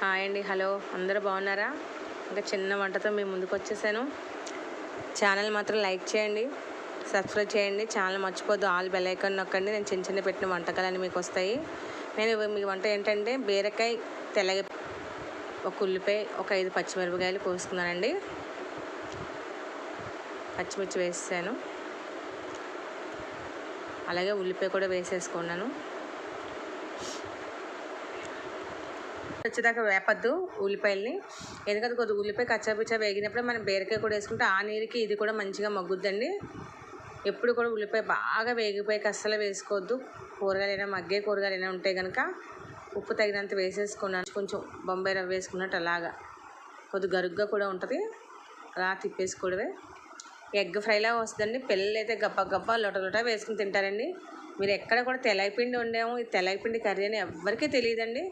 Hi అండి, hello, అందరూ బాగున్నారా? ఇంకా చిన్న వంటతో మీ ముందుకు వచ్చేసాను. ఛానల్ మాత్రం లైక్ చేయండి, సబ్స్క్రైబ్ చేయండి. ఛానల్ మర్చిపోద్దు, ఆల్ బెల్ ఐకాన్ నొక్కండి. నేను చిన్న చిన్న పెట్టిన వంటకాలన్నీ మీకు వస్తాయి. నేను మీ వంట ఏంటంటే బీరకాయ తెల్లగ, ఒక ఉల్లిపాయ, ఒక 5 పచ్చిమిరపకాయలు కోసుకున్నానండి. పచ్చిమిర్చి వేసాను, అలాగే ఉల్లిపాయ కూడా వేసేసుకున్నాను. వచ్చేదాకా వేపద్దు ఉల్లిపాయలని, ఎందుకంటే కొద్దిగా ఉల్లిపాయ కచ్చాపిచ్చా వేగినప్పుడే మనం బీరకాయ కూడా వేసుకుంటే ఆ నీరుకి ఇది కూడా మంచిగా మగ్గుద్దండి. ఎప్పుడు కూడా ఉల్లిపాయ బాగా వేగిపోయాక అస్సలు వేసుకోవద్దు. కూరగాయలైనా మగ్గే కూరగాయలైనా ఉంటే కనుక ఉప్పు తగినంత వేసేసుకున్నాను. కొంచెం బొంబాయి రవ్వ వేసుకున్నట్టు అలాగా కొద్దిగా గరుగ్గా కూడా ఉంటుంది. అలా తిప్పేసుకోవడమే. ఎగ్ ఫ్రైలా వస్తుందండి. పిల్లలు అయితే గబ్బా గబ్బా లొట వేసుకుని తింటారండి. మీరు ఎక్కడ కూడా తెలగపిండి వండాము, ఈ తెలగపిండి కర్రీ అని ఎవ్వరికీ తెలియదండి.